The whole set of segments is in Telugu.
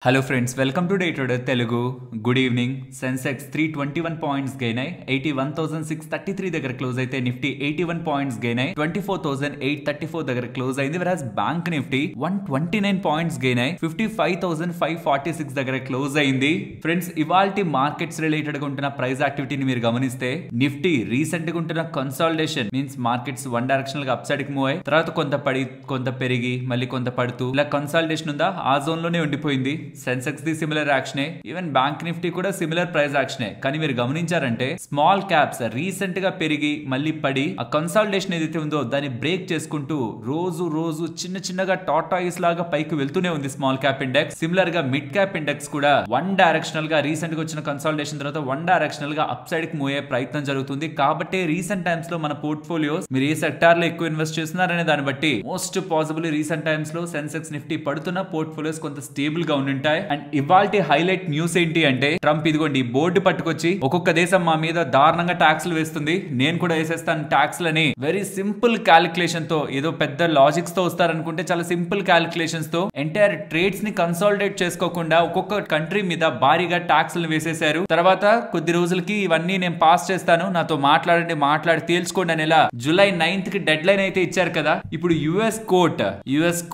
Hello friends, welcome to day trader Telugu. Good evening. Sensex 321 points gain అయి 81,633 దగ్గర క్లోజ్ అయితే నిఫ్టీ 81 పాయింట్స్ గెయిన్ అయి 24,834 దగ్గర క్లోజ్ అయింది. వెరాజ్ బ్యాంక్ నిఫ్టీ 129 పాయింట్స్ గెయిన్ అయి 55,546 దగ్గర క్లోజ్ అయింది. ఫ్రెండ్స్, ఇవాల్టి మార్కెట్స్ రిలేటెడ్ గా ఉంటున్న ప్రైస్ యాక్టివిటీని మీరు గమనిస్తే నిఫ్టీ రీసెంట్ గా ఉంటున్న consolidation means markets one directional గా అప్ సైడ్ కి మూవ్ అయ్యి తర్వాత కొంత పడి కొంత పెరిగి మళ్ళీ కొంత పడుతూ ఇలా కన్సాలిడేషన్ ఉందా ఆ జోన్ లోనే ఉండిపోయింది. సెన్సెక్స్ ది సిమిలర్ యాక్షనే, ఈవెన్ బ్యాంక్ నిఫ్టీ కూడా సిమిలర్ ప్రైస్ యాక్షనే. కానీ మీరు గమనించారంటే స్మాల్ క్యాప్స్ రీసెంట్ గా పెరిగి మళ్ళీ పడి ఆ కన్సాలిడేషన్ ఏదైతే ఉందో దాన్ని బ్రేక్ చేసుకుంటూ రోజు రోజు చిన్న చిన్నగా టాటాయిస్ లాగా పైకి వెళ్తూనే ఉంది స్మాల్ క్యాప్ ఇండెక్స్. సిమిలర్ గా మిడ్ క్యాప్ ఇండెక్స్ కూడా వన్ డైరెక్షనల్ గా రీసెంట్ గా వచ్చిన కన్సాలిడేషన్ తర్వాత వన్ డైరెక్షనల్ గా అప్ సైడ్ కి మూవ్ అయ్యే ప్రయత్నం జరుగుతుంది. కాబట్టి రీసెంట్ టైమ్స్ లో మన పోర్ట్ఫోలియోస్ మీరు ఏ సెక్టార్ లో ఎక్కువ ఇన్వెస్ట్ చేస్తున్నారనే దాన్ని బట్టి మోస్ట్ పాసిబుల్ రీసెంట్ టైమ్స్ లో సెన్సెక్స్ నిఫ్టీ పడుతున్న పోర్ట్ఫోలియోస్ కొంత స్టేబుల్ గా ఉండి ఉంటాయి. అండ్ ఇవాల్టి హైలైట్ న్యూస్ ఏంటి అంటే ట్రంప్ ఇదిగోండి బోర్డు పట్టుకొచ్చి ఒక్కొక్క దేశం మా మీద దారుణంగా ట్యాక్స్లు వేస్తుంది, నేను కూడా వేసేస్తాను ట్యాక్స్ లని వెరీ సింపుల్ క్యాలిక్యులేషన్ తో, ఏదో పెద్ద లాజిక్స్ తో వస్తారనుకుంటే చాలా సింపుల్ క్యాలిక్యులేషన్స్ తో ఎంటైర్ ట్రేడ్స్ ని కన్సాలిడేట్ చేసుకోకుండా ఒక్కొక్క కంట్రీ మీద భారీగా ట్యాక్స్లు వేసేశారు. తర్వాత కొద్ది రోజులకి ఇవన్నీ నేను పాస్ చేస్తాను, నాతో మాట్లాడి తేల్చుకోండి అనేలా జూలై 9th కి డెడ్ లైన్ అయితే ఇచ్చారు కదా. ఇప్పుడు US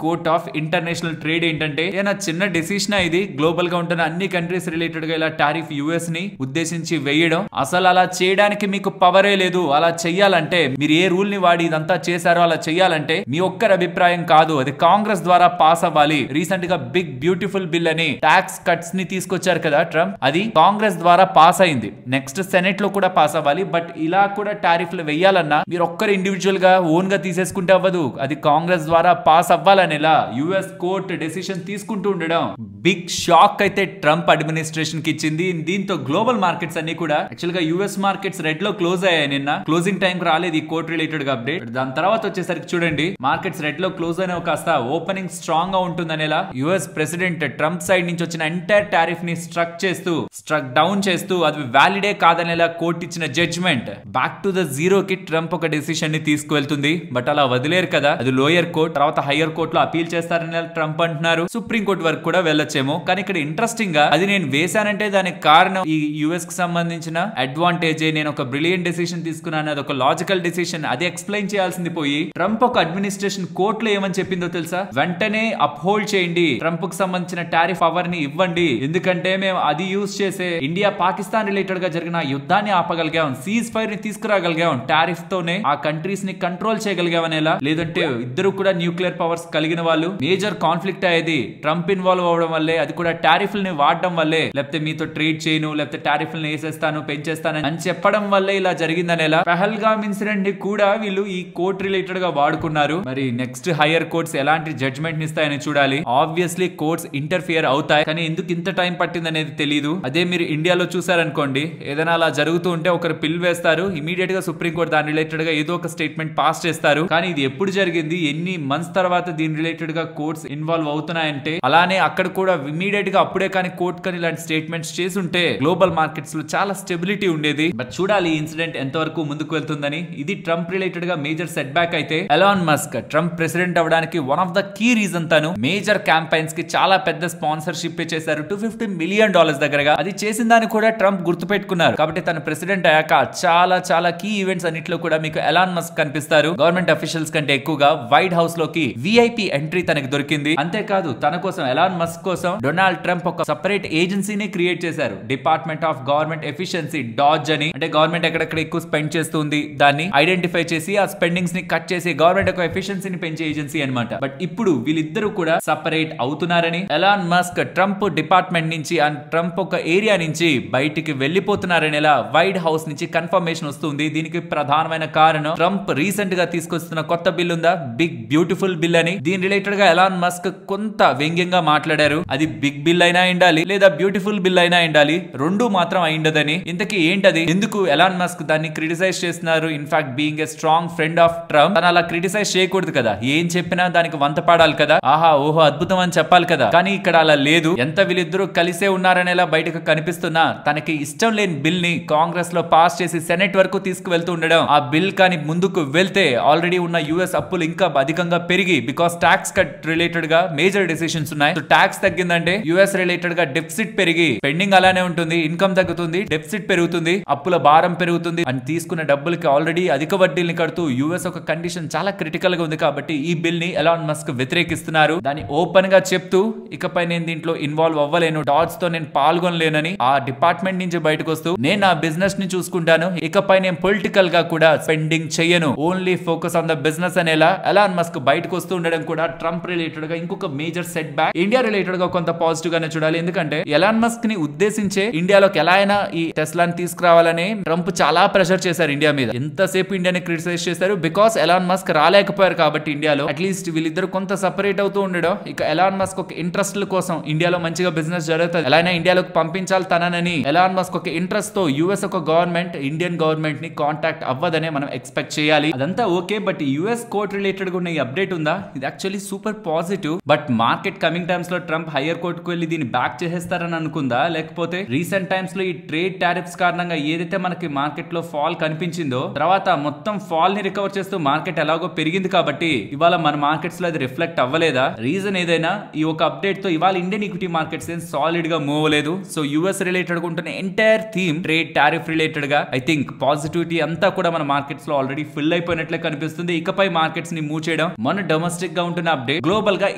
court of international trade ఏంటంటే ఏదైనా చిన్న డెసిషన్ ఇది గ్లోబల్ గా ఉంటున్న అన్ని కంట్రీస్ రిలేటెడ్ గా ఇలా టారిఫ్ యుఎస్ ని ఉద్దేశించి వేయడం, అసలు అలా చేయడానికి మీకు పవరే లేదు. అలా చెయ్యాలంటే మీరు ఏ రూల్ ని వాడి ఇదంతా చేశారో అలా చెయ్యాలంటే మీ ఒక్కరి అభిప్రాయం కాదు, అది కాంగ్రెస్ ద్వారా పాస్ అవ్వాలి. రీసెంట్ గా బిగ్ బ్యూటిఫుల్ బిల్ అని ట్యాక్స్ కట్స్ ని తీసుకొచ్చారు కదా ట్రంప్, అది కాంగ్రెస్ ద్వారా పాస్ అయింది. నెక్స్ట్ సెనెట్ లో కూడా పాస్ అవ్వాలి. బట్ ఇలా కూడా టారిఫ్లు వేయాలన్నా మీరు ఒక్కరు ఇండివిజువల్ గా ఓన్ గా తీసేసుకుంటే అవ్వదు, అది కాంగ్రెస్ ద్వారా పాస్ అవ్వాలనేలా యుఎస్ కోర్ట్ డెసిషన్ తీసుకుంటూ ఉండడం బిగ్ షాక్ అయితే ట్రంప్ అడ్మినిస్ట్రేషన్ కి ఇచ్చింది. దీంతో గ్లోబల్ మార్కెట్స్ అన్ని కూడా యాక్చువల్ గా యుఎస్ మార్కెట్స్ రెడ్ లో క్లోజ్ అయ్యాయి. నిన్న క్లోజింగ్ టైం కి రాలేదు ఈ కోర్ట్ రిలేటెడ్ గా అప్డేట్. దాని తర్వాత వచ్చేసరికి చూడండి మార్కెట్స్ రెడ్ లో క్లోజ్ అయిన కాస్త ఓపెనింగ్ స్ట్రాంగ్ గా ఉంటుందనేలా యుఎస్ ప్రెసిడెంట్ ట్రంప్ సైడ్ నుంచి వచ్చిన ఎంటైర్ టారిఫ్ ని స్ట్రక్ డౌన్ చేస్తూ అది వ్యాలిడే కాదనేలా కోర్టు ఇచ్చిన judgement back to the zero కి ట్రంప్ ఒక డెసిషన్ ని తీసుకువెళ్తుంది. బట్ అలా వదిలేరు కదా, అది లోయర్ కోర్ట్, తర్వాత హయ్యర్ కోర్ట్ లో అపీల్ చేస్తారని ట్రంప్ అంటున్నారు. సుప్రీం కోర్ట్ వరకు కూడా వెళ్ళొచ్చేమో. కానీ ఇక్కడ ఇంట్రెస్టింగ్ గా అది నేను వేశానంటే దానికి కారణం ఈ యుఎస్ కి సంబంధించిన అడ్వాంటేజ్, నేను ఒక బ్రిలియంట్ డెసిషన్ తీసుకున్నాను, అది ఒక లాజికల్ డెసిషన్, అది ఎక్స్ప్లెయిన్ చేయాల్సింది పోయి ట్రంప్ ఒక అడ్మినిస్ట్రేషన్ కోర్టులో ఏమని చెప్పిందో తెలుసా? వెంటనే అప్హోల్డ్ చేయండి, ట్రంప్ కు సంబంధించిన టారిఫ్ పవర్ ని ఇవ్వండి, ఎందుకంటే మేము అది యూజ్ చేసే ఇండియా పాకిస్తాన్ రిలేటెడ్ గా జరిగిన యుద్ధాన్ని ఆపగలిగాం, సీజ్ ఫైర్ ని తీసుకురాగలిగాం, టారిఫ్ తోనే ఆ కంట్రీస్ ని కంట్రోల్ చేయగలిగామనేలా. లేదంటే ఇద్దరు కూడా న్యూక్లియర్ పవర్స్ కలిగిన వాళ్ళు, మేజర్ కాన్ఫ్లిక్ట్ అయ్యేది ట్రంప్ ఇన్వాల్వ్ అవడం వల్లే, అది కూడా టారిఫ్లని వాడడం వల్లే, లేకపోతే మీతో ట్రేడ్ చేయను, లేకపోతే టారిఫ్లను వేసేస్తాను పెంచేస్తాను అని చెప్పడం వల్లే ఇలా జరిగిందనేలా. పహల్గామ్ ఇన్సిడెంట్ ని కూడా వీళ్ళు ఈ కోర్ట్ రిలేటెడ్ గా వాడుకున్నారు. మరి నెక్స్ట్ హైయర్ కోర్ట్స్ ఎలాంటి జడ్జ్మెంట్ ఇస్తాయని చూడాలి. ఆబ్వియస్లీ కోర్ట్స్ ఇంటర్ఫియర్ అవుతాయి, కానీ ఎందుకు ఇంత టైం పట్టింది అనేది తెలియదు. అదే మీరు ఇండియాలో చూసారనుకోండి, ఏదైనా అలా జరుగుతూ ఉంటే ఒకరు పిల్ వేస్తారు, ఇమీడియట్ గా సుప్రీంకోర్టు దాని రిలేటెడ్ గా ఏదో ఒక స్టేట్మెంట్ పాస్ చేస్తారు. కానీ ఇది ఎప్పుడు జరిగింది, ఎన్ని మంత్స్ తర్వాత దీని రిలేటెడ్ గా కోర్ట్స్ ఇన్వాల్వ్ అవుతున్నాయంటే, అలానే అక్కడ కూడా ఇమీడియట్ గా అప్పుడే కానీ కోర్ట్ కానీ ఇలాంటి స్టేట్మెంట్స్ చేసుంటే గ్లోబల్ మార్కెట్స్ లో చాలా స్టెబిలిటీ ఉండేది. బట్ చూడాలి ఈ ఇన్సిడెంట్ ఎంతవరకు ముందుకు వెళ్తుందని. ఇది ట్రంప్ రిలేటెడ్ గా మేజర్ సెట్ బ్యాక్ అయితే ఎలాన్ మస్క్ ట్రంప్ ప్రెసిడెంట్ అవడానికి one of the key reason తను మేజర్ క్యాంపైన్స్ కి చాలా పెద్ద స్పాన్సర్షిప్ చేశారు, $250 మిలియన్ దగ్గరగా. అది చేసిన దాన్ని కూడా ట్రంప్ గుర్తు పెట్టుకున్నారు. కాబట్టి తన ప్రెసిడెంట్ అయ్యాక చాలా కీ ఈవెంట్స్ అన్నిట్లో కూడా మీకు ఎలాన్ మస్క్ కనిపిస్తారు. గవర్నమెంట్ అఫీషియల్స్ కంటే ఎక్కువగా వైట్ హౌస్ లోకి విఐపి ఎంట్రీ తనకి దొరికింది. అంతేకాదు తన కోసం ఎలాన్ మస్క్ కోసం డొనాల్డ్ ట్రంప్ ఒక సెపరేట్ ఏజెన్సీని క్రియేట్ చేశారు, డిపార్ట్మెంట్ ఆఫ్ గవర్నమెంట్ ఎఫిషియన్సీ డాజ్ అని. అంటే గవర్నమెంట్ ఎక్కడెక్కడ ఎక్కువ స్పెండ్ చేస్తుంది దాన్ని ఐడెంటిఫై చేసి ఆ స్పెండింగ్స్ ని కట్ చేసి గవర్నమెంట్ యొక్క ఎఫిషియన్సీని పెంచే ఏజెన్సీ అన్నమాట. బట్ ఇప్పుడు వీళ్ళిద్దరూ కూడా సెపరేట్ అవుతున్నారని, ఎలాన్ మస్క్ ట్రంప్ డిపార్ట్మెంట్ నుంచి అండ్ ట్రంప్ ఒక ఏరియా నుంచి బయటికి వెళ్లిపోతున్నారని వైట్ హౌస్ నుంచి కన్ఫర్మేషన్ వస్తుంది. దీనికి ప్రధానమైన కారణం ట్రంప్ రీసెంట్ గా తీసుకొస్తున్న కొత్త బిల్ ఉందా, బిగ్ బ్యూటిఫుల్ బిల్ అని. దీని రిలేటెడ్ గా ఎలాన్ మస్క్ కొంత వ్యంగ్యంగా మాట్లాడారు. అది బిగ్ బిల్ అయినా ఉండాలి లేదా బ్యూటిఫుల్ బిల్ అయినా ఉండాలి, రెండు మాత్రం అయిండదని. ఇంతకీ ఏంటది, ఎందుకు ఎలాన్ మస్క్ దాన్ని క్రిటిసైజ్ చేస్తున్నారు? In fact being a strong friend of Trump తను అలా క్రిటిసైజ్ చేయకూడదు కదా, ఏం చెప్పినా దానికి వంత పాడాలి కదా, ఆహా ఓహో అద్భుతం అని చెప్పాలి కదా. కానీ ఇక్కడ అలా లేదు. ఎంత వీళ్ళిద్దరూ కలిసే ఉన్నారనేలా బయటకు కనిపిస్తున్నా తనకి ఇష్టం లేని బిల్ ని కాంగ్రెస్ లో పాస్ చేసి సెనెట్ వరకు తీసుకువెళ్తూ ఉండడం, ఆ బిల్ కానీ ముందుకు వెళ్తే ఆల్రెడీ ఉన్న యుఎస్ అప్పులు ఇంకా అధికంగా పెరిగి బికాస్ ట్యాక్స్ కట్ రిలేటెడ్ గా మేజర్ డెసిషన్స్ ఉన్నాయి. ట్యాక్స్ తగ్గిందంటే యుఎస్ రిలేటెడ్ గా డెఫిసిట్ పెరిగి పెండింగ్ అలానే ఉంటుంది, ఇన్కమ్ తగ్గుతుంది, డెఫిసిట్ పెరుగుతుంది, అప్పుల భారం పెరుగుతుంది అని తీసుకున్న డబ్బులకి ఆల్రెడీ అధిక వడ్డీని కడుతూ యుఎస్ ఒక కండిషన్ చాలా క్రిటికల్ గా ఉంది. కాబట్టి ఈ బిల్ ని ఎలాన్ మస్క్ వ్యతిరేకిస్తున్నారు. దాన్ని ఓపెన్ గా చెప్తూ ఇకపై నేను దీంట్లో ఇన్వాల్వ్ అవ్వలేను, డాట్స్ తో నేను పాల్గొనలేనని ఆ డిపార్ట్మెంట్ నుంచి బయటకు వస్తూ నేను నా బిజినెస్ ని చూసుకుంటాను, ఇకపై నేను పొలిటికల్ గా కూడా స్పెండింగ్ చెయ్యను, only focus on the business అనేలా ఎలాన్ మస్క్ బయటకు వస్తూ ఉండడం కూడా ట్రంప్ రిలేటెడ్ గా ఇంకొక major setback. India related గా కొంత పాజిటివ్ గానే చూడాలి. ఎందుకంటే ఎలాన్ మస్క్ ని ఉద్దేశించే ఇండియాలోకి ఎలా అయినా ఈ టెస్లాని తీసుకురావాలని ట్రంప్ చాలా ప్రెషర్ చేశారు ఇండియా మీద. ఎంతసేపు ఇండియాని క్రిటిసైజ్ చేశారు బికాస్ ఎలాన్ మస్క్ రాలేకపోయారు కాబట్టి ఇండియాలో. అట్లీస్ట్ వీళ్ళిద్దరు కొంత సెపరేట్ అవుతూ ఉండడం, ఇక ఎలాన్ మస్క్ ఒక ఇంట్రెస్ట్ కోసం ఇండియాలో మంచిగా బిజినెస్ జరుగుతుంది, ఎలా అయినా ఇండియాలోకి పంపించాలి తనని ఎలాన్ మస్క్ ఒక ఇంట్రెస్ట్ తో యుఎస్ ఒక గవర్నమెంట్ ఇండియన్ గవర్నమెంట్ ని కాంటాక్ట్ అవ్వదనే మనం ఎక్స్పెక్ట్ చేయాలి. అదంతా okay, but US court related గా ఉన్న ఈ అప్డేట్ ఉందా, ఇది actually super positive. But market coming times లో ట్రంప్ హైయర్ కోర్ట్ కు వెళ్ళి దీన్ని బ్యాక్ చేసేస్తారని అనుకుందా, లేకపోతే రీసెంట్ టైమ్స్ లో ఈ ట్రేడ్ టారిఫ్స్ కారణంగా ఏదైతే మనకి మార్కెట్ లో ఫాల్ కనిపించిందో తర్వాత మొత్తం ఫాల్ ని రికవర్ చేస్తూ మార్కెట్ ఎలాగో పెరిగింది కాబట్టి ఇవాళ మన మార్కెట్స్ లో అది రిఫ్లెక్ట్ అవ్వలేదా? రీజన్ ఏదైనా ఈ ఒక అప్డేట్ తో ఇవాళ ఇండియన్ ఈక్విటీ మార్కెట్స్ ఏం సాలిడ్ గా మూవ్ అవ్వలేదు. సో యుఎస్ రిలేటెడ్ గా ఉంటున్న entire theme trade tariff related గా ఐ థింక్ పాజిటివిటీ అంతా కూడా మన మార్కెట్స్ లో ఆల్రెడీ ఫిల్ అయిపోయినట్లే కనిపిస్తుంది. ఇకపై మార్కెట్స్ ని మూవ్ చేయడం మన డొమెస్టిక్ గా ఉంటున్న అప్డేట్, గ్లోబల్ గా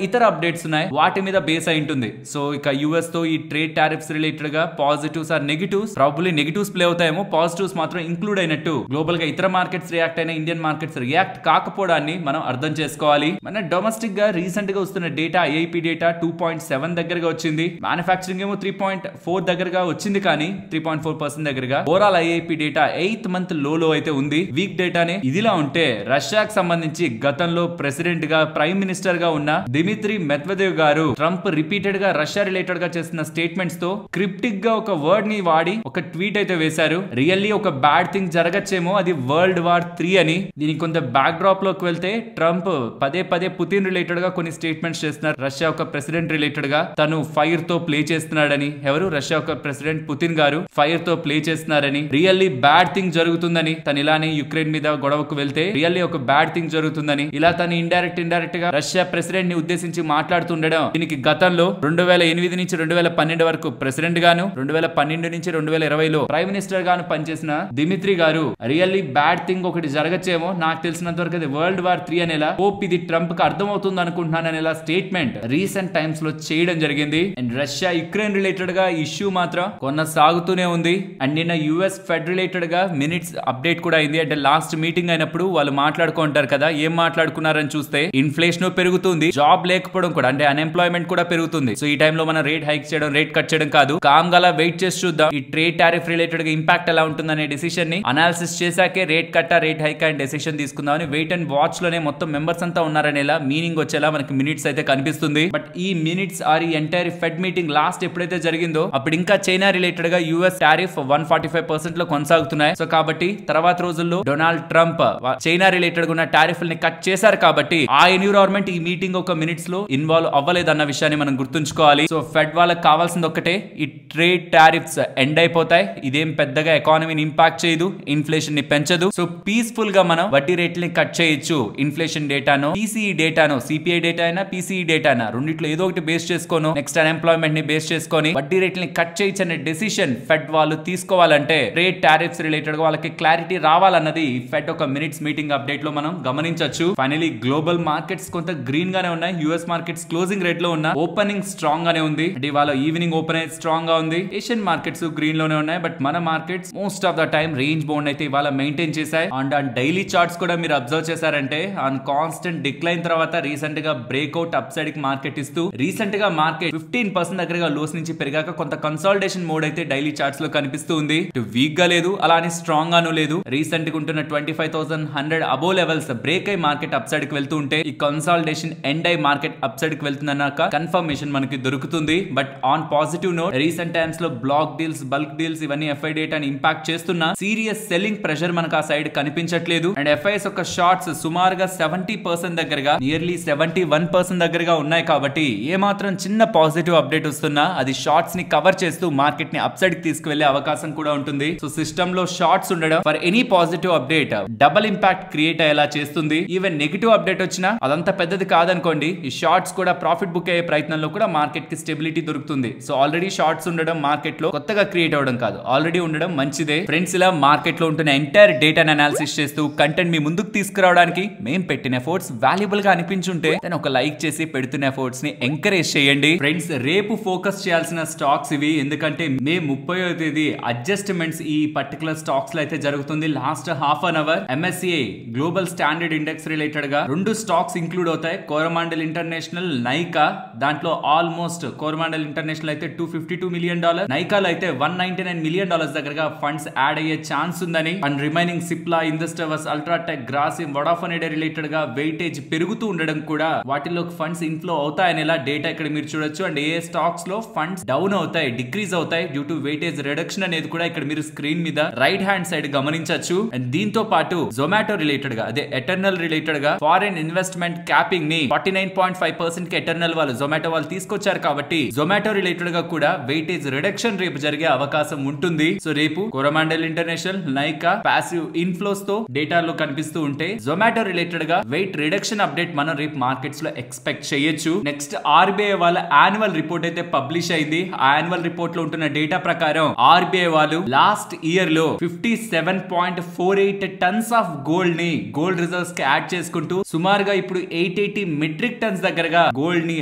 ఇతర అప్డేట్స్ ఉన్నాయి వాటి మీద బేస్ అయి ఉంటుంది. సో ఇక యుఎస్ తో ఈ ట్రేడ్ టారిఫ్స్ రిలేటెడ్ గా positives or negatives, probably negatives play అవుతాయేమో, పాజిటివ్స్ మాత్రం ఇంక్లూడ్ అయినట్టు గ్లోబల్ గా ఇతర మార్కెట్స్ రియాక్ట్ అయిన ఇండియన్ మార్కెట్స్ రియాక్ట్ కాకపోవడాన్ని మనం అర్థం చేసుకోవాలి. మన డొమెస్టిక్ గా రీసెంట్ గా వస్తున్న డేటా ఐఐపి డేటా 2.7 దగ్గరగా వచ్చింది, మ్యానుఫాక్చరింగ్ ఏమో 3.4 దగ్గరగా వచ్చింది, కానీ 3.4% దగ్గరగా. Overall IIP data 8th month లో అయితే ఉంది, వీక్ డేటానే. ఇదిలా ఉంటే రష్యాకు సంబంధించి గతంలో ప్రెసిడెంట్ గా ప్రైమ్ మినిస్టర్ గా ఉన్న దిమిత్రి మెద్వెదేవ్ గారు ట్రంప్ రిపీటెడ్ గా రష్యా రిలేటెడ్ గా చేస్తున్న స్టేట్మెంట్స్ తో క్రిప్టిక్ గా ఒక వర్డ్ ని వాడి ఒక ట్వీట్ అయితే వేశారు. రియల్లీ ఒక బ్యాడ్ థింగ్ జరగచ్చేమో, అది వరల్డ్ వార్ 3 అని. దీనికి కొంత బ్యాక్ డ్రాప్ లోకి వెళ్తే ట్రంప్ పదే పదే పుతిన్ రిలేటెడ్ గా కొన్ని స్టేట్మెంట్స్ చేస్తున్నారు. రష్యా ఒక ప్రెసిడెంట్ రిలేటెడ్ గా తను ఫైర్ తో ప్లే చేస్తున్నాడని, ఎవరు రష్యా ఒక ప్రెసిడెంట్ పుతిన్ గారు ఫైర్ తో ప్లే చేస్తున్నారని, రియల్లీ బ్యాడ్ థింగ్ జరుగుతుందని, తను ఇలానే యుక్రెయిన్ మీద గొడవకు వెళ్తే రియల్లీ ఒక బ్యాడ్ థింగ్ జరుగుతుందని ఇలా తను ఇండైరెక్ట్ గా రష్యా ప్రెసిడెంట్ ని ఉద్దేశించి మాట్లాడుతుండడం. దీనికి గతంలో 2008 నుంచి 2012 వరకు ప్రెసిడెంట్ గాను, 2012 నుంచి 2020లో ప్రైమ్ మినిస్టర్ గాను పనిచేసిన దిమిత్రి గారు రియల్లీ బ్యాడ్ థింగ్ ఒకటి జరగచ్చేమో, నాకు తెలిసినంత వరకు అది వరల్డ్ వార్ 3 అనేలా, హోప్ ఇది ట్రంప్ కి అర్థం అవుతుంది అనుకుంటున్నాను అనేలా స్టేట్మెంట్ రీసెంట్ టైమ్స్ లో చేయడం జరిగింది. అండ్ రష్యా యుక్రెయిన్ రిలేటెడ్ గా ఇష్యూ మాత్రం కొనసాగుతూనే ఉంది. అండ్ నిన్న యుఎస్ ఫెడ్ రిలేటెడ్ గా మినిట్స్ అప్డేట్ కూడా అయింది. అంటే లాస్ట్ మీటింగ్ అయినప్పుడు వాళ్ళు మాట్లాడుకుంటారు కదా, ఏం మాట్లాడుకున్నారని చూస్తే ఇన్ఫ్లేషన్ పెరుగుతుంది, జాబ్ లేకపోవడం కూడా అంటే అన్ఎంప్లాయ్మెంట్ కూడా పెరుగుతుంది. సో ఈ టైంలో మనం రేట్ హైక్ చేయడం, రేట్ కట్ చేయడం కాదు, కామ్ గా వెయిట్ చేసి చూద్దాం ఈ ట్రేడ్ టారిఫ్ రిలేటెడ్ గా ఇంపాక్ట్ ఎలా ఉంటుందనే డిసిషన్ ని అనాలిసిస్ చేశాకే rate cut rate hike and decision తీసుకుందామని వెయిట్ అండ్ వాచ్ లోనే మొత్తం మెంబర్స్ అంతా ఉన్నారనేలా మీనింగ్ వచ్చేలా మనకి మినిట్స్ అయితే కనిపిస్తుంది. బట్ ఈ మినిట్స్ ఆర్ ఈ ఎంటైర్ ఫెడ్ మీటింగ్ లాస్ట్ ఎప్పుడైతే జరిగిందో అప్పుడు ఇంకా చైనా రిలేటెడ్ గా యుఎస్ టారిఫ్ 145% లో కొనసాగుతున్నాయి. సో కాబట్టి తర్వాత రోజుల్లో డొనాల్డ్ ట్రంప్ చైనా రిలేటెడ్ గా ఉన్న టారిఫ్ ని కట్ చేశారు కాబట్టి ఆ ఎన్విరాన్మెంట్ ఈ మీటింగ్ ఒక మినిట్స్ లో ఇన్వాల్వ్ అవ్వలేదన్న విషయాన్ని మనం గుర్తుంచుకోవాలి. సో ఫెడ్ వాళ్ళకి కావాల్సింది ఒక్కటే, ఈ ట్రేడ్ టారిఫ్స్ ఎండ్ అయిపోతాయి, ఇదేం పెద్దగా ఎకానమీని ఇంపాక్ట్ చేయదు, ఇన్ఫ్లేషన్ ని పెంచదు. సో పీస్ఫుల్ గా మనం వడ్డీ రేట్లని కట్ చేయొచ్చు. ఇన్ఫ్లేషన్ డేటాను, పీసీఈ డేటాను, సిపిఐ డేటా అయినా పీసీఈ డేటా అయినా రెండిట్లో ఏదో ఒకటి బేస్ చేసుకోను, నెక్స్ట్ అన్ఎంప్లాయ్మెంట్ ని బేస్ చేసుకొని వడ్డీ రేట్లని కట్ చేయొచ్చు అనే డెసిషన్ ఫెడ్ వాళ్ళు తీసుకోవాలంటే ట్రేడ్ టారిఫ్స్ రిలేటెడ్ గా వాళ్ళకి క్లారిటీ రావాలన్నది ఫెడ్ ఒక మినిట్స్ మీటింగ్ అప్డేట్ లో మనం గమనించవచ్చు. ఫైనలీ గ్లోబల్ మార్కెట్స్ కొంత గ్రీన్ గానే ఉన్నాయి. యుఎస్ మార్కెట్స్ క్లోజింగ్ రేట్ లో ఉన్న ఓపెనింగ్ స్ట్రాంగ్ గానే ఉంది. అంటే ఇవాళ ఈవినింగ్ ఓపెన్ అయితే స్ట్రాంగ్ గా ఉంది. ఏషియన్ మార్కెట్స్ గ్రీన్ లోనే ఉన్నాయి. బట్ మన markets most of the time range bound అయితే ఇవాళ మెయింటైన్ చేశాయి. అండ్ డైలీ చార్ట్స్ కూడా మీరు అబ్జర్వ్ చేశారంటే ఆన్ కాన్స్టెంట్ డిక్లైన్ తర్వాత రీసెంట్ గా బ్రేక్అవుట్ అప్ సైడ్ కి మార్కెట్ ఇస్తూ రీసెంట్ గా మార్కెట్ 15% దగ్గరగా లోస్ నుంచి పెరిగాక కొంత కన్సాలిడేషన్ మోడ్ అయితే డైలీ చార్ట్స్ లో కనిపిస్తూ ఉంది. వీక్ గా లేదు, అలానే స్ట్రాంగ్ గాను లేదు. రీసెంట్ గా ఉంటున్న 25,100 అబో లెవెల్స్ బ్రేక్ అయి మార్కెట్ అప్ సైడ్ కి వెళ్తూ ఉంటే ఈ కన్సాలిడేషన్ ఎండ్ అయి మార్కెట్ అప్ సైడ్ కి వెళ్తుందన్నాక కన్ఫర్మేషన్ మనకి దొరుకుతుంది. But on positive note recent times లో బ్లాక్ డీల్స్, బల్క్ డీల్స్ ఇవన్నీ ఎఫ్ఐ డేటాని ఇంపాక్ట్ చేస్తున్నా సీరియస్ సెల్లింగ్ ప్రెషర్ మనకు ఆ సైడ్ కనిపించట్లేదు. అండ్ ఎఫ్ఐఎస్ యొక్క షార్ట్స్ సుమారుగా 70% దగ్గరగా, నియర్లీ 71% దగ్గరగా ఉన్నాయి. కాబట్టి ఏమాత్రం చిన్న పాజిటివ్ అప్డేట్ వస్తున్నా అది షార్ట్స్ ని కవర్ చేస్తూ మార్కెట్ ని అప్ సైడ్ కి తీసుకువెళ్లే అవకాశం కూడా ఉంటుంది. సో సిస్టమ్ లో షార్ట్స్ ఉండడం for any positive update double impact create అయ్యేలా చేస్తుంది. ఈవెన్ నెగిటివ్ అప్డేట్ వచ్చినా అదంతా పెద్దది కాదనుకోండి, ఈ షార్ట్స్ కూడా ప్రాఫిట్ బుక్ అయ్యే ప్రయత్నంలో లో కూడా మార్కెట్ కి స్టెబిలిటీ దొరుకుతుంది. సో ఆల్రెడీ షార్ట్స్ ఉండడం మార్కెట్ లో కొత్తగా క్రియేట్ అవడం కాదు, ఆల్రెడీ ఉండడం మంచిదే. ఫ్రెండ్స్, ఇలా మార్కెట్ లో ఉంటున్న ఎంటైర్ డేటాను అనాలిసిస్ చేస్తూ కంటెంట్ మీ ముందుకు తీసుకురావడానికి మేము పెట్టిన ఎఫర్ట్స్ వాల్యుబుల్ గా అనిపించుంటే దాన్ని ఒక లైక్ చేసి పెడుతున్న ఎఫర్ట్స్ ని ఎంకరేజ్ చేయండి. ఫ్రెండ్స్, రేపు ఫోకస్ చేయాల్సిన స్టాక్స్ ఇవి, ఎందుకంటే మే 30వ తేదీ అడ్జస్ట్మెంట్స్ ఈ పర్టికులర్ స్టాక్స్ లో అయితే జరుగుతుంది. Last half an hour MSCI global standard index related గా 2 స్టాక్స్ ఇంక్లూడ్ అవుతాయి. కోరమాండల్ ఇంటర్నేషనల్, నైకా. దాంట్లో ఆల్మోస్ట్ కోరమాండల్ ఇంటర్నేషనల్ అయితే $252 మిలియన్, నైకాలో అయితే $199 మిలియన్ దగ్గరగా ఫండ్స్ యాడ్ అయ్యే ఛాన్స్ ఉందని, and remaining Cipla, industries, UltraTech, Grasim, Vodafone idea related గా వెయిటేజ్ పెరుగుతూ ఉండడం కూడా వాటిలో ఫండ్స్ ఇన్ఫ్లో అవుతాయని డేటా ఇక్కడ మీరు చూడొచ్చు. అండ్ ఏ స్టాక్స్ లో ఫండ్స్ డౌన్ అవుతాయి, డిక్రీజ్ అవుతాయి డ్యూ టు వెయిటేజ్ రిడక్షన్ అనేది కూడా ఇక్కడ మీరు స్క్రీన్ మీద రైట్ హ్యాండ్ సైడ్ గమనించవచ్చు. అండ్ దీంతో పాటు జొమాటో రిలేటెడ్ గా, అదే ఎటర్నల్ రిలేటెడ్ గా ఫారెన్ ఇన్వెస్ట్మెంట్ క్యాపింగ్ ని 49.5% కి ఎటర్నల్ వాళ్ళు జొమాటో వాళ్ళు తీసుకొచ్చారు. కాబట్టి జొమాటో రిలేటెడ్ గా కూడా వెయిటేజ్ రిడక్షన్ రేపు జరిగే అవకాశం ఉంటుంది. సో రేపు Coromandel International, Nykaa passive inflows తో డేటాలో కనిపిస్తూ ఉంటే జొమాటో రిలేటెడ్ గా వెయిట్ రిడక్షన్ అప్డేట్ మనం రేపు మార్కెట్స్ లో ఎక్స్పెక్ట్ చేయొచ్చు. నెక్స్ట్ RBI వాళ్ళ యాన్యువల్ రిపోర్ట్ అయితే పబ్లిష్ అయింది. ఆ యాన్యువల్ రిపోర్ట్ లో ఉంటున్న డేటా ప్రకారం RBI వాళ్ళు లాస్ట్ ఇయర్ లో 57.48 టన్స్ ఆఫ్ గోల్డ్ ని గోల్డ్ రిజర్వ్స్ కి యాడ్ చేసుకుంటూ సుమారుగా ఇప్పుడు 880 మెట్రిక్ టన్స్ దగ్గరగా గోల్డ్ ని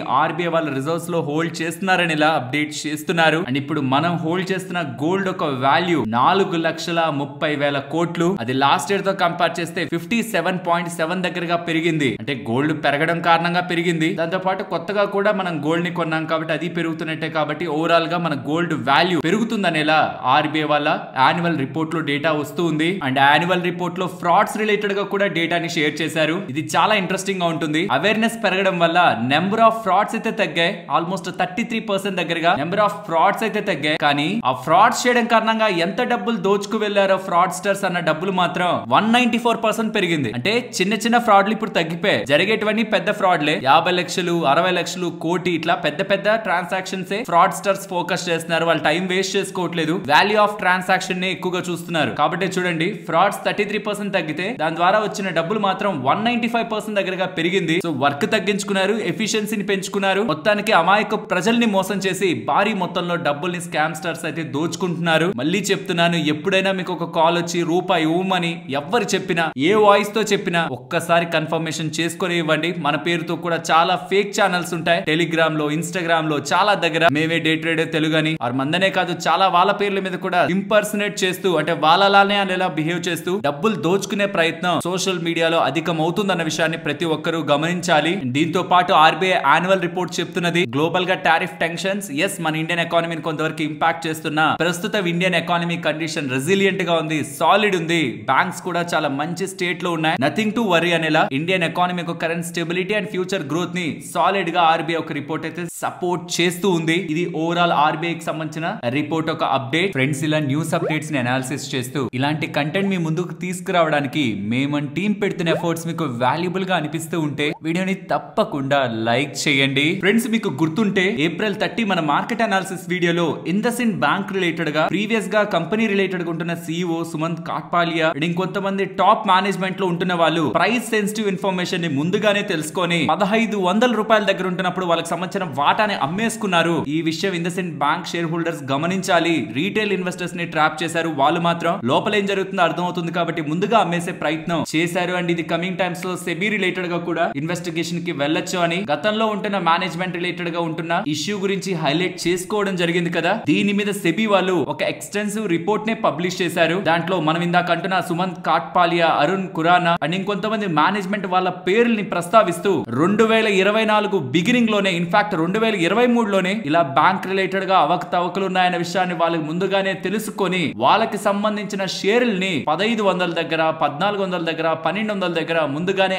RBI వాళ్ళ రిజర్వ్స్ లో హోల్డ్ చేస్తున్నారని ఇలా అప్డేట్ చేస్తున్నారు. అండ్ ఇప్పుడు మనం హోల్డ్ చేస్తున్న గోల్డ్ ఒక వాల్యూ 4,30,000 కోట్లు. అది లాస్ట్ ఇయర్ తో కంపేర్ చేస్తే 57.7 దగ్గరగా పెరిగింది. అంటే గోల్డ్ పెరగడం కారణంగా పెరిగింది. దాంతో పాటు కొత్తగా కూడా మనం గోల్డ్ ని కొన్నాం కాబట్టి అది పెరుగుతున్నట్టే. కాబట్టి ఓవరాల్ గా మన గోల్డ్ వాల్యూ పెరుగుతుందనేలా RBI వాళ్ళ యాన్యువల్ రిపోర్ట్ లో డేటా వస్తూ ఉంది. అండ్ యాన్యువల్ రిపోర్ట్ లో ఫ్రాడ్స్ రిలేటెడ్ గా కూడా డేటాని షేర్ చేశారు. ఇది చాలా ఇంట్రెస్టింగ్ గా ఉంటుంది. అవేర్నెస్ పెరగడం వల్ల నెంబర్ ఆఫ్ ఫ్రాడ్స్ అయితే తగ్గాయి. ఆల్మోస్ట్ 33% దగ్గరగా నెంబర్ ఆఫ్ ఫ్రాడ్స్ అయితే తగ్గాయి. కానీ ఆ ఫ్రాడ్స్ చేయడం కారణంగా ఎంత డబ్బులు దోచుకు వెళ్లారో ఫ్రాడ్స్టర్స్ అన్న డబ్బులు మాత్రం 194% పెరిగింది. అంటే చిన్న చిన్న ఫ్రాడ్లు ఇప్పుడు తగ్గిపోయాయి. జరిగేటువంటి పెద్ద ఫ్రాడ్లే 50 లక్షలు, 60 లక్షలు, కోటి, ఇట్లా పెద్ద పెద్ద ట్రాన్సాక్షన్స్ ఫ్రాడ్స్టర్స్ ఫోకస్ చేస్తున్నారు. వాళ్ళు టైం వేస్ట్ చేసుకోవట్లేదు, వాల్యూ ఆఫ్ ట్రాన్సాక్షన్ ని ఎక్కువగా చూస్తున్నారు. కాబట్టి చూడండి, ఫ్రాడ్స్ 33% తగ్గితే దాని ద్వారా వచ్చిన డబ్బులు మాత్రం 195% దగ్గరగా పెరిగింది. సో వర్క్ తగ్గించుకున్నారు, ఎఫిషియన్సీని పెంచుకున్నారు. మొత్తానికి అమాయక ప్రజల్ని మోసం చేసి భారీ మొత్తంలో డబ్బుల్ని స్కామ్స్టర్స్ అయితే దోచుకుంటున్నారు. మళ్ళీ చెప్తున్నాను, ఎప్పుడైనా మీకు ఒక కాల్ వచ్చి రూపాయి ఇవ్వమని ఎవరు చెప్పినా, ఏ వాయిస్ తో చెప్పినా ఒక్కసారి కన్ఫర్మేషన్ చేసుకొని ఇవ్వండి. మన పేరుతో కూడా చాలా ఫేక్ ఛానల్స్ ఉంటాయి. టెలిగ్రామ్ లో, ఇన్స్టాగ్రామ్ లో చాలా దగ్గర మేమే డే ట్రేడర్ తెలుగు అని మందనే కాదు, చాలా వాళ్ళ పేర్ల మీద కూడా ఇంపర్సనేట్ చేస్తూ, అంటే వాళ్ళలానే అనేలా బిహేవ్ చేస్తూ డబ్బులు దోచుకునే ప్రయత్నం సోషల్ మీడియాలో అధికం అవుతుందన్న విషయాన్ని ప్రతి ఒక్కరూ గమనించాలి. దీంతో పాటు RBI యాన్యువల్ రిపోర్ట్ చెప్తున్నది గ్లోబల్ గా టారిఫ్ టెన్షన్స్ మన ఇండియన్ ఎకానమీని కొంతవరకు ఇంపాక్ట్ చేస్తున్న ప్రస్తుత ఇండియన్ ఎకానమీ కండిషన్ రెసిలియంట్ గా ఉంది, సాలిడ్ ఉంది. బ్యాంక్స్ కూడా చాలా మంచి స్టేట్ లో ఉన్నాయి. నథింగ్ టు వరీ అనేలా Indian economy current stability and future growth ని సాలిడ్ గా RBI ఒక రిపోర్ట్ అయితే సపోర్ట్ చేస్తూ ఉంది. ఇది ఓవరాల్ RBI కి సంబంధించిన రిపోర్ట్ ఒక అప్డేట్. ఫ్రెండ్స్, ఇలా న్యూస్ అప్డేట్స్ ని అనాలిసిస్ చేస్తూ ఇలాంటి కంటెంట్ మీ ముందుకు తీసుకురావడానికి మేము టీం పెడుతున్న ఎఫర్ట్స్ మీకు వాల్యుబుల్ గా అనిపిస్తూ ఉంటే వీడియోని తప్పకుండా లైక్ చేయండి. ఫ్రెండ్స్, మీకు గుర్తుంటే April 30 మన మార్కెట్ అనాలిసిస్ వీడియోలో ఇండస్ఇండ్ బ్యాంక్ రిలేటెడ్ గా ప్రీవియస్ గా కంపెనీ రిలేటెడ్ గా ఉంటున్న CEO సుమంత్ కాట్పాలియా అండ్ ఇంకొంతమంది టాప్ మేనేజ్మెంట్ లో ఉంటున్న వాళ్ళు ప్రైస్ సెన్సిటివ్ ఇన్ఫర్మేషన్ ని ముందుగానే తెలుసుకొని 1,500 రూపాయల దగ్గర ఉంటున్నప్పుడు వాళ్ళకి సంబంధించిన వాటాని అమ్మేసుకున్నారు. ఈ విషయం ఇండస్ఇండ్ బ్యాంక్ షేర్ హోల్డర్స్ గమనించాలి. రీటైల్ ఇన్వెస్టర్స్ ని ట్రాప్ చేశారు. వాళ్ళు మాత్రం లోపల ఏం జరుగుతుందో అర్థం అవుతుంది కాబట్టి ముందుగా అమ్మేసే ప్రయత్నం చేశారు. అండ్ ఇది కమింగ్ టైమ్స్ లో సెబీ రిలేటెడ్ గా కూడా ఇన్వెస్టిగేషన్ కి వెళ్ళొచ్చు అని గతంలో ఉంటున్న మేనేజ్మెంట్ రిలేటెడ్ గా ఉంటున్న ఇష్యూ గురించి హైలైట్ చేసుకోవడం జరిగింది కదా. దీని మీద సెబీ వాళ్ళు ఒక ఎక్స్టెన్సివ్ రిపోర్ట్ నే పబ్లిష్ చేశారు. దాంట్లో మనం ఇందాక అంటున్న సుమంత్ కాట్పాలియా, అరుణ్ ఖురానా అండ్ ఇంకొంతమంది మేనేజ్మెంట్ వాళ్ళ పేర్లని ప్రస్తావిస్తూ 2024 బిగినింగ్ లోనే, ఇన్ఫాక్ట్ 2023 లోనే ఇలా బ్యాంక్ రిలేటెడ్ గా అవకతవకలు ఉన్నాయన్న విషయాన్ని వాళ్ళకి ముందుగానే తెలుసుకొని వాళ్ళకి సంబంధించిన షేర్లని 1,500 దగ్గర, 1,400 దగ్గర, 1,200 దగ్గర ముందుగానే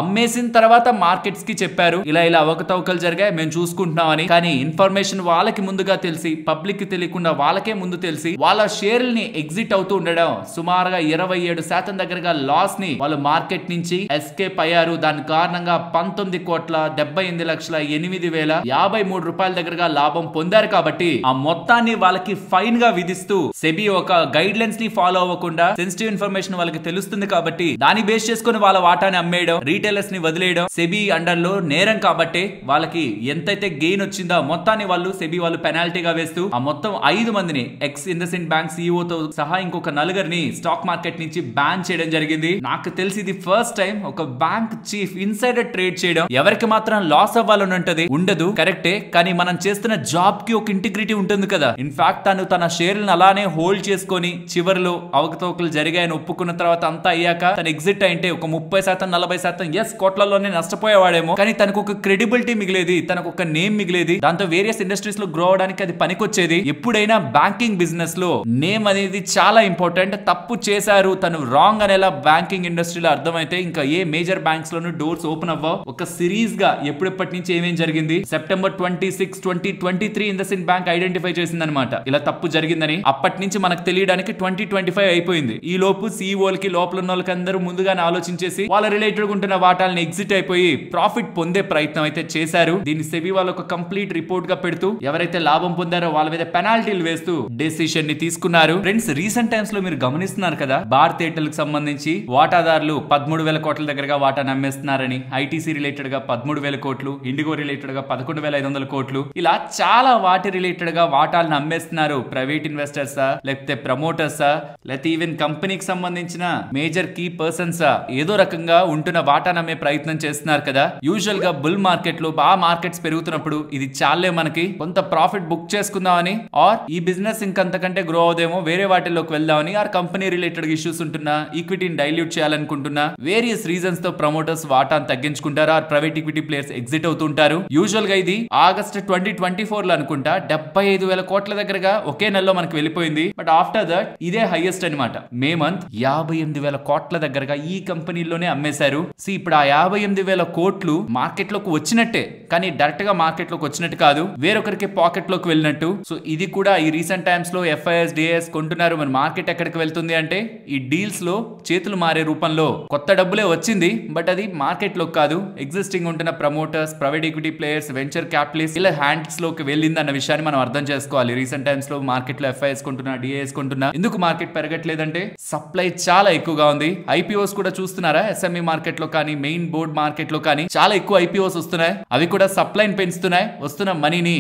అమ్మేసిన తర్వాత మార్కెట్స్ కి చెప్పారు ఇలా అవకతవకలు జరిగాయి, మేము చూసుకుంటున్నామని. కానీ ఇన్ఫర్మేషన్ వాళ్ళకి ముందుగా తెలిసి, పబ్లిక్ కి తెలియకుండా వాళ్ళకే ముందు తెలిసి వాళ్ళ షేర్లని ఎగ్జిట్ అవుతూ ఉండడం సుమారుగా 27% దగ్గరగా లాస్ ని వాళ్ళు మార్కెట్ నుంచి ఎస్కేప్ అయ్యారు. దాని కారణంగా 19,78,08,053 రూపాయల దగ్గరగా లాభం పొందారు. కాబట్టి ఆ మొత్తాన్ని వాళ్ళకి ఫైన్ గా విధిస్తూ సెబీ ఒక గైడ్ లైన్స్ ని ఫాలో అవ్వకుండా సెన్సిటివ్ ఇన్ఫర్మేషన్ వాళ్ళకి తెలుస్తుంది కాబట్టి దాన్ని బేస్ చేసుకుని వాళ్ళ వాటాని అమ్మేయడం, రీటైలర్స్ ని వదిలేయడం సెబీ అండర్ లో నేరం కాబట్టి వాళ్ళకి ఎంతైతే గెయిన్ వచ్చిందో మొత్తాన్ని వాళ్ళు సెబీ వాళ్ళు పెనాల్టీగా వేస్తూ ఆ మొత్తం 5 మందిని ఎక్స్ ఇండస్ ఇండ్ బ్యాంక్ CEO తో సహా ఇంకొక నలుగురిని స్టాక్ మార్కెట్ నుంచి బ్యాన్ చేయడం జరిగింది. నాకు తెలిసి ఇది ఫస్ట్ టైం ఒక బ్యాంక్ చీఫ్ ఇన్సైడర్ ట్రేడ్ చేయడం. ఎవరికి మాత్రం లాస్ అవ్వాలని ఉంటది ఉండదు, కరెక్టే, కానీ మనం చేస్తున్న జాబ్ కి ఒక ఇంటిగ్రిటీ ఉంటుంది కదా. ఇన్ఫాక్ట్ తను తన షేర్లను అలానే హోల్డ్ చేసుకొని చివరిలో అవకతవకలు జరిగాయని ఒప్పుకున్న తర్వాత అంతా అయ్యాక తను ఎగ్జిట్ అయితే ఒక 30% 40% ఎస్ కోట్లలోనే నష్టపోయేవాడేమో, కానీ తనకు ఒక క్రెడిబిలిటీ మిగిలేది, తనకు ఒక నేమ్ మిగిలేది. దాంతో వేరియస్ ఇండస్ట్రీస్ లో గ్రో అవడానికి అది పనికొచ్చేది. ఎప్పుడైనా బ్యాంకింగ్ బిజినెస్ లో నేమ్ అనేది చాలా ఇంపార్టెంట్. తప్పు చేశారు, తను రాంగ్ అనేలా బ్యాంకింగ్ ఇండస్ట్రీలో అర్థమైతే ఇంకా ఏ మేజర్ బ్యాంక్స్ లోనూ డోర్స్ ఓపెన్ అవ్వవు. ఒక సిరీస్ గా ఎప్పుడెప్పటి నుంచి ఏమేం జరిగింది, సెప్టెంబర్ 26, 2023 ఇండస్ ఇండ్ బ్యాంక్ ఐడెంటిఫై చేసింది అనమాట ఇలా తప్పు జరిగిందని. అప్పటి నుంచి మనకు తెలియడానికి 2025 అయిపోయింది. ఈ లోపు సీఈఓలకి లోపల ఉన్న వాళ్ళకి అందరూ ముందుగానే ఆలోచించేసి వాళ్ళ రిలేటెడ్ ఉంటున్న వాటాలను ఎగ్జిట్ అయిపోయి ప్రాఫిట్ పొందే ప్రయత్నం అయితే చేశారు. దీన్ని సెబీ వాళ్ళు ఒక కంప్లీట్ రిపోర్ట్ గా పెడుతూ ఎవరైతే లాభం పొందారో వాళ్ళ మీద పెనాల్టీలు వేస్తూ డెసిషన్ ని తీసుకున్నారు. ఫ్రెండ్స్, రీసెంట్ టైమ్స్ లో మీరు గమనిస్తున్నారు కదా, భారత్ ఎయిర్టెల్ కి సంబంధించి వాటాదారులు 13,000 కోట్ల దగ్గరగా వాటాను అమ్మేస్తున్నారని. ఐటీసీ రిలేటెడ్ గా 13,000 కోట్లు, ఇండిగో రిలేటెడ్ గా 11,500 కోట్లు, ఇలా చాలా వాటి రిలేటెడ్ గా వాటాలను అమ్మేస్తున్నారు. ప్రైవేట్ ఇన్వెస్టర్సా, లేకపోతే ప్రమోటర్సా, లేకపోతే ఈవెన్ కంపెనీకి సంబంధించిన మేజర్ కీ పర్సన్స్ ఏదో రకంగా ఉంటున్న వాటాను అమ్మే ప్రయత్నం చేస్తున్నారు కదా. యూజువల్ గా బుల్ మార్కెట్ లో బాగా మార్కెట్స్ పెరుగుతున్నప్పుడు ఇది చాలే మనకి కొంత ప్రాఫిట్ బుక్ చేసుకుందామని, ఆర్ ఈ బిజినెస్ ఇంకంతకంటే గ్రో అవుదేమో వేరే వాటిలోకి వెళ్దామని, ఆర్ కంపెనీ రిలేటెడ్ ఇష్యూస్ ఉంటున్నా, ఈక్విటీని డైల్యూట్ చేయాలనుకుంటున్నా, వేరియస్ రీజన్స్ తో ప్రమోటర్స్ వాటాను తగ్గించుకుంటారు, or private equity players exit అవుతుంటారు. యూజువల్ గా ఇది ఆగస్ట్ 2024 లో అనుకుంటా 75,000 కోట్ల దగ్గరగా ఒకే నెలలో మనకి వెళ్ళిపోయింది. బట్ ఆఫ్టర్ దట్ ఇదే హైయెస్ట్ అనమాట. మే మంత్ 58,000 కోట్ల దగ్గరగా ఈ కంపెనీలోనే అమ్మేశారు. సో ఇప్పుడు ఆ 58,000 కోట్లు మార్కెట్ లోకి వచ్చినట్టే, కానీ డైరెక్ట్ గా మార్కెట్ లోకి వచ్చినట్టు కాదు, వేరొకరికి పాకెట్ లోకి వెళ్ళినట్టు. సో ఇది కూడా ఈ రీసెంట్ టైమ్స్ లో ఎఫ్ఐఎస్ డిఐఎస్ కొంటున్నారు. మరి మార్కెట్ ఎక్కడికి వెళ్తుంది అంటే ఈ డీల్స్ లో చేతులు మారే రూపంలో కొత్త డబ్బులే వచ్చింది, బట్ అది మార్కెట్ లోకి కాదు, ఎగ్జిస్టింగ్ ఉంటున్న promoters, private equity players, venture capitalist ఇలా హ్యాండ్స్ లోకి వెళ్ళింది అన్న విషయాన్ని మనం అర్థం చేసుకోవాలి. రీసెంట్ టైమ్స్ లో మార్కెట్ లో ఎఫ్ఐఎస్ కొంటున్నా, డిఐఎస్ కొంటున్నా. ఎందుకు మార్కెట్ పెరగట్లేదంటే సప్లై చాలా ఎక్కువగా ఉంది. ఐపీఓస్ కూడా చూస్తున్నారా, ఎస్ఎంఈ మార్కెట్ లో కానీ మెయిన్ బోర్డ్ మార్కెట్ లో కానీ చాలా ఎక్కువ ఐపీఓస్ వస్తున్నాయి. అవి కూడా సప్లైని పెంచుతున్నాయి, వస్తున్న మనీని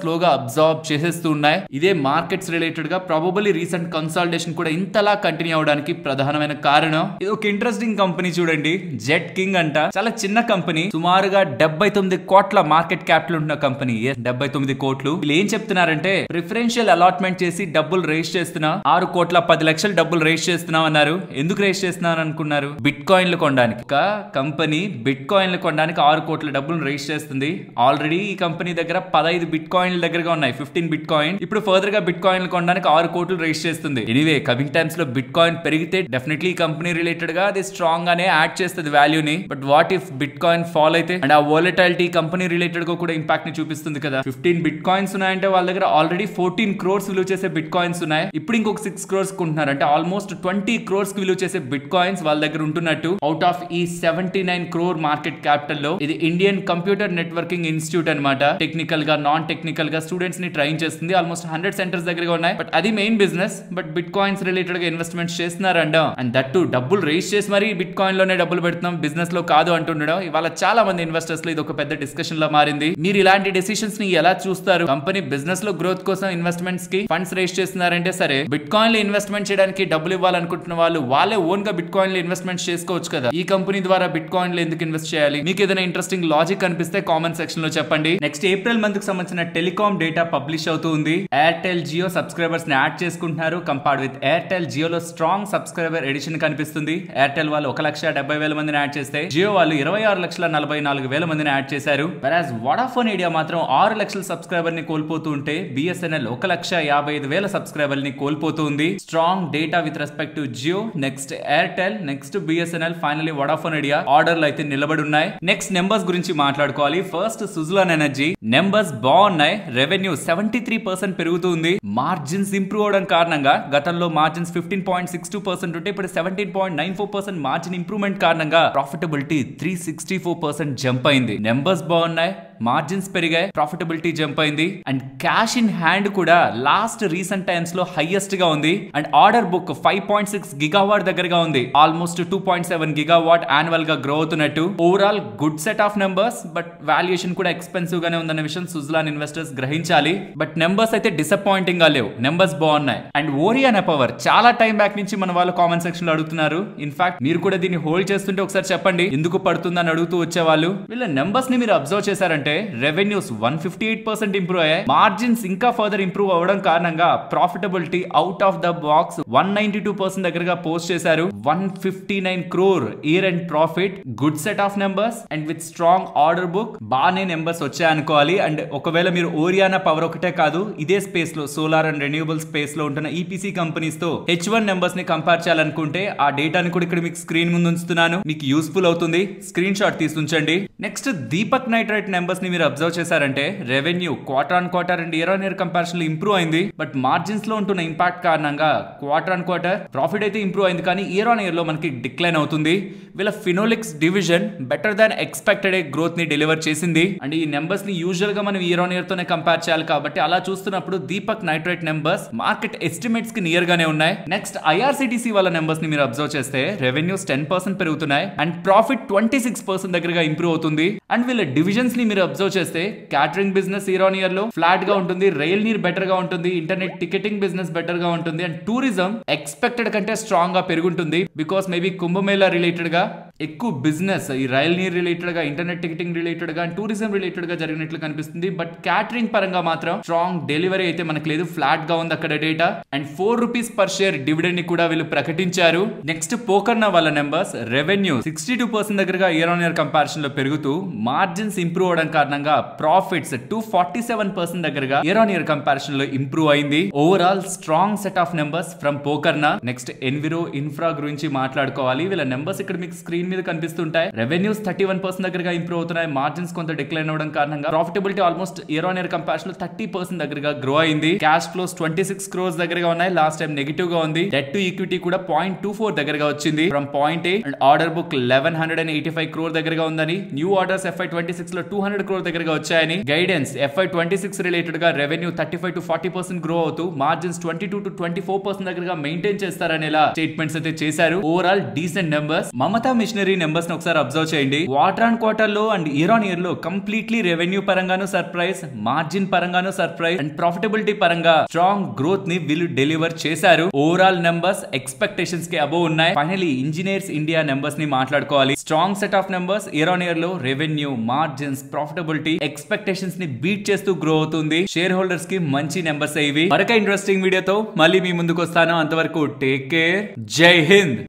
స్లోగా అబ్జార్బ్ చేసేస్తూ ఉన్నాయి. ఇదే మార్కెట్స్ రిలేటెడ్ గా ప్రాబబుల్లీ రీసెంట్ కన్సాలిడేషన్ కూడా ఇంతలా కంటిన్యూ అవడానికి ప్రధానమైన కారణం. ఇది ఒక ఇంట్రెస్టింగ్ కంపెనీ చూడండి, జెట్ కింగ్ అంట. చాలా చిన్న కంపెనీ, సుమారుగా 79 కోట్ల మార్కెట్ క్యాపిటల్ ఉన్న కంపెనీ. 79 కోట్లు. వీళ్ళు ఏం చెప్తున్నారంటే ప్రిఫరెన్షియల్ అలాట్మెంట్ చేసి డబ్బులు రేస్ చేస్తున్నా, 6,10,00,000 డబ్బులు రేస్ చేస్తున్నాం అన్నారు. ఎందుకు రేస్ చేస్తున్నారు అనుకున్నారు? బిట్ కాయిన్లు కొనడానికి. ఒక కంపెనీ బిట్ కాయిన్లు కొనడానికి 6 కోట్ల డబ్బులు రేస్ చేస్తుంది. ఆల్రెడీ ఈ కంపెనీ దగ్గర 15 బిట్ కాయిన్ల దగ్గరగా ఉన్నాయి, 15 బిట్ కాయిన్. ఇప్పుడు ఫర్దర్ గా బిట్ కాయిన్లు కొనడానికి 6 కోట్లు రేస్ చేస్తుంది. ఎనీవే, కమింగ్ టైమ్స్ లో బిట్ కాయిన్ పెరిగితే డెఫినెట్లీ కంపెనీ రిలేటెడ్ గా అది స్ట్రాంగ్ గానే యాడ్ చేస్తుంది వాల్యూని. But what if bit coin fall అయితే, అండ్ ఆ వోలటాలిటీ కంపెనీ రిలేటెడ్ గా కూడా ఇంపాక్ట్ ని చూపిస్తుంది కదా. 15 బిట్ కాయిన్స్ ఉన్నాయంటే వాళ్ళ దగ్గర ఆల్రెడీ 14 crores విలువ చేసే బిట్ కాయిన్స్ ఉన్నాయి. ఇప్పుడు ఇంకొక 6 crores కొంటున్నారు అంటే ఆల్మోస్ట్ 20 crores విలువ చేసే బిట్ కాయిన్స్ వాళ్ళ దగ్గర ఉంటున్నట్టు. అవుట్ ఆఫ్ ఈ 79 crore మార్కెట్ క్యాపిటల్ లో ఇది ఇండియన్ కంప్యూటర్ నెట్వర్కింగ్ ఇన్స్టిట్యూట్ అనమాట. టెక్నికల్ గా, నాన్ టెక్నికల్ గా స్టూడెంట్స్ ని ట్రైన్ చేస్తుంది. ఆల్మోస్ట్ 100 సెంటర్స్ దగ్గరగా ఉన్నాయి. బట్ అది main business. But bit coins related గా ఇన్వెస్ట్మెంట్స్ చేస్తున్నారంట. అండ్ దట్ టు డబ్బులు రేస్ చేసి మరి బిట్ కాయిన్ లోనే డబ్బులు పెడుతున్నాం, బిజినెస్ లో కాదు అంటుండడం ఇవాళ చాలా మంది ఇన్వెస్టర్స్ లో ఇది ఒక పెద్ద డిస్కషన్ లా మారింది. మీరు ఇలాంటి డెసిషన్స్ ని ఎలా చూస్తారు? కంపెనీ బిజినెస్ లో గ్రోత్ కోసం ఇన్వెస్ట్మెంట్స్ కి ఫండ్స్ రేస్ చేస్తున్నారంటే సరే, బిట్ కాయిన్ లో ఇన్వెస్ట్మెంట్ చేయడానికి డబ్బులు ఇవ్వాలనుకుంటున్న వాళ్ళు వాళ్ళే ఓన్ గా బిట్ కాయిన్ లో ఇన్వెస్ట్మెంట్ చేసుకోవచ్చు కదా. ఈ కంపెనీ ద్వారా బిట్ కాయిన్ లో ఎందుకు ఇన్వెస్ట్ చేయాలి? మీకు ఏదైనా ఇంట్రెస్టింగ్ లాజిక్ అనిపిస్తే కామెంట్ సెక్షన్ లో చెప్పండి. నెక్స్ట్ ఏప్రిల్ మంత్ కి సంబంధించిన టెలికాం డేటా పబ్లిష్ అవుతుంది. ఎయిర్టెల్ జియో సబ్స్క్రైబర్స్ ని యాడ్ చేసుకుంటున్నారు. కంపేర్డ్ విత్ ఎయిర్టెల్, జియోలో స్ట్రాంగ్ సబ్స్క్రైబర్ ఎడిషన్ కనిపిస్తుంది. ఎయిర్టెల్ వాళ్ళు 1,70,000 మందిని యాడ్ చేస్తే జియో వాళ్ళు 26,44,000 మందిని యాడ్ చేశారు. వెరాజ్ వడాఫోన్ ఐడియా మాత్రం 6 లక్షల సబ్స్క్రైబర్ ని కోల్పోతూ ఉంటే బిఎస్ఎన్ఎల్ 1,55,000 సబ్స్క్రైబర్ ని కోల్పోతుంది. Strong data with respect to Jio, next Airtel, next BSNL, finally Vodafone Idea ఆర్డర్లు అయితే నిలబడి ఉన్నాయి. నెక్స్ట్ నెంబర్స్ గురించి మాట్లాడుకోవాలి. ఫస్ట్ సుజలాన్ ఎనర్జీ నెంబర్స్ బాగున్నాయి. రెవెన్యూ 73% పెరుగుతుంది. మార్జిన్స్ ఇంప్రూవ్ అవడం కారణంగా గతంలో మార్జిన్స్ 15.62% ఉంటే ఇప్పుడు 17.94% మార్జిన్ ఇంప్రూవ్మెంట్ కారణంగా ప్రాఫిటబిలిటీ 364% జంప్ అయింది. నెంబర్స్ బాగున్నాయి, మార్జిన్స్ పెరిగాయి, ప్రాఫిటబిలిటీ జంప్ అయింది. అండ్ క్యాష్ ఇన్ హ్యాండ్ కూడా లాస్ట్ రీసెంట్ టైమ్స్ లో హైయెస్ట్ గా ఉంది. అండ్ ఆర్డర్ బుక్ 5.6 గిగావాట్ దగ్గరగా ఉంది. ఆల్మోస్ట్ 2.7 గిగావాట్ యాన్యువల్ గా గ్రో అవుతున్నట్టు. Overall good set of numbers. But valuation కూడా ఎక్స్పెన్సివ్ గానే ఉందన్న విషయం సుజలాన్ ఇన్వెస్టర్స్ గ్రహించాలి. బట్ నెంబర్స్ అయితే డిసప్పాయింటింగ్ గా లేవు, నెంబర్స్ బాగున్నాయి. అండ్ ఓరియానా పవర్ చాలా టైం బ్యాక్ నుంచి మన వాళ్ళు కామెంట్ సెక్షన్ లో అడుగుతున్నారు. ఇన్ఫాక్ట్ మీరు కూడా దీన్ని హోల్డ్ చేస్తుంటే ఒకసారి చెప్పండి ఎందుకు పడుతుందని అడుగుతూ వచ్చేవాళ్ళు. వీళ్ళ నెంబర్స్ ని మీరు అబ్జర్వ్ చేశారంటే రెవెన్యూస్ 158% ఇంప్రూవ్ అయ్యాయి. మార్జిన్స్ ఇంకా ఫర్దర్ ఇంప్రూవ్ అవ్వడం కారణంగా profitability out of the box 192% దగ్గరగా పోస్ట్ చేశారు. 159 crore year and profit. Good set of numbers and with strong order book. బాగానే నెంబర్స్ వచ్చాయనుకోవాలి. అండ్ ఒకవేళ మీరు ఓరియానా పవర్ ఒకటే కాదు, ఇదే స్పేస్ లో సోలార్ అండ్ రెన్యూబుల్ స్పేస్ లో ఉంటున్న ఈపీసీ కంపెనీస్ తో H1 నెంబర్స్ ని కంపేర్ చేయాలనుకుంటే ఆ డేటాని కూడా ఇక్కడ మీకు స్క్రీన్ ముందు ఉంచుతున్నాను. మీకు యూస్ఫుల్ అవుతుంది, స్క్రీన్ షాట్ తీసి ఉంచండి. నెక్స్ట్ దీపక్ నైట్రైట్ నెంబర్స్ ని మీరు అబ్జర్వ్ చేశారంటే revenue quarter on quarter and year on year comparison లో ఇంప్రూవ్ అయింది. బట్ మార్జిన్స్ లో ఉంటున్న ఇంపాక్ట్ కారణంగా క్వార్టర్ ఆన్ క్వార్టర్ ప్రాఫిట్ అయితే ఇంప్రూవ్ అయింది, కానీ ఇయర్ ఆన్ ఇయర్ లో మనకి డిక్లైన్ అవుతుంది. వీళ్ళ phenolics division better than expected growth ని డెలివర్ చేసింది. అండ్ ఈ నెంబర్స్ ని యూజువల్ గా మనం ఇయర్ ఆన్ ఇయర్ తోనే కంపేర్ చేయాలి కాబట్టి అలా చూస్తున్నప్పుడు Deepak nitrite numbers market estimates కి నియర్ గానే ఉన్నాయి. నెక్స్ట్ ఐఆర్సిటిసి వాళ్ళ నెంబర్స్ ని మీరు అబ్జర్వ్ చేస్తే రెవెన్యూస్ 10% పెరుగుతున్నాయి అండ్ ప్రాఫిట్ 26% దగ్గరగా ఇంప్రూవ్ అవుతుంది. అండ్ వీళ్ళ డివిజన్స్ ని మీరు అబ్జర్వ్ చేస్తే catering business year on year లో ఫ్లాట్ గా ఉంటుంది, రైల్ నీర్ బెటర్ గా ఉంటుంది, ఇంటర్నెట్ టికెటింగ్ బిజినెస్ బెటర్ గా ఉంటుంది అండ్ టూరిజం ఎక్స్పెక్టెడ్ కంటే స్ట్రాంగ్ గా పెరుగుంటుంది. బికాస్ మేబీ కుంభమేళా రిలేటెడ్ గా ఎక్కువ బిజినెస్ ఈ రైల్ నీర్ రిలేటెడ్ గా, ఇంటర్నెట్ టికెటింగ్ రిలేటెడ్ గా, టూరిజం రిలేటెడ్ గా జరిగినట్లు కనిపిస్తుంది. బట్ క్యాటరింగ్ పరంగా మాత్రం స్ట్రాంగ్ డెలివరీ అయితే మనకు లేదు, ఫ్లాట్ గా ఉంది అక్కడ data. And 4 rupees per share dividend ని కూడా వీళ్ళు ప్రకటించారు. నెక్స్ట్ పోకర్నా వాళ్ళ నెంబర్స్ రెవెన్యూ 62% దగ్గరగా ఇయర్ ఆన్ ఇయర్ కంపారిజన్ లో పెరుగుతూ మార్జిన్స్ ఇంప్రూవ్ అవడం కారణంగా ప్రాఫిట్స్ 247% దగ్గరగా ఇయర్ ఆన్ ఇయర్ కంపారిజన్ లో ఇంప్రూవ్ అయింది. Overall strong set of numbers from Pokarna. Next enviro infra గురించి మాట్లాడుకోవాలి. వీళ్ళ నెంబర్స్ ఇక్కడ మీకు స్క్రీన్ మీద కనిపిస్తుంటాయి. రెవెన్యూస్ 31% దగ్గరగా ఇంప్రూవ్ అవుతున్నాయి. మార్జిన్స్ కొంత డిక్లైన్ అవడం కారణంగా profitability almost year on year comparison లో 30% దగ్గరగా గ్రో అయింది. క్యాష్ ఫ్లోస్ 26 crores దగ్గరగా ఉన్నాయి. లాస్ట్ టైం నెగిటివ్ గా ఉంది. డెట్ టు ఈక్విటీ కూడా 0.24 దగ్గరగా వచ్చింది from 0.8 and order book 1185 crore దగ్గరగా ఉందని, న్యూ ఆర్డర్స్ FY26 లో 200 crore దగ్గరగా వచ్చాయని, గైడెన్స్ FY26 రిలేటెడ్ గా రెవెన్యూ 35 to 40% గ్రో అవుతూ మార్జిన్స్ 22 to 24% దగ్గరగా మెయింటైన్ చేస్తారని ఇలా స్టేట్మెంట్స్ అయితే చేశారు. Overall decent numbers. Mamata Machinery numbers ని ఒకసారి అబ్జర్వ్ చేయండి. క్వార్టర్ ఆన్ క్వార్టర్ లో అండ్ ఇయర్ ఆన్ ఇయర్ లో కంప్లీట్లీ రెవెన్యూ పరంగాను సర్ప్రైజ్, మార్జిన్ పరంగాను సర్ప్రైజ్ అండ్ ప్రాఫిటబిలిటీ పరంగా స్ట్రాంగ్ గ్రోత్ ని వీళ్ళు డెలివర్ చేశారు. ఓవరాల్ నెంబర్స్ ఎక్స్పెక్టేషన్స్ కి అబోవ్ ఉన్నాయి. ఫైనలీ ఇంజనీర్స్ ఇండియా నెంబర్స్ ని మాట్లాడుకోవాలి. Strong set of numbers. Year on year లో రెవెన్యూ, మార్జిన్స్, ప్రాఫిటబిలిటీ ఎక్స్పెక్టేషన్స్ ని బీట్ చేస్తూ గ్రో అవుతుంది. షేర్ హోల్డర్స్ కి మంచి నెంబర్స్ ఇవి. మరొక ఇంట్రెస్టింగ్ వీడియోతో మళ్ళీ మీ ముందుకు వస్తాను. అంతవరకు టేక్ కేర్. జై హింద్.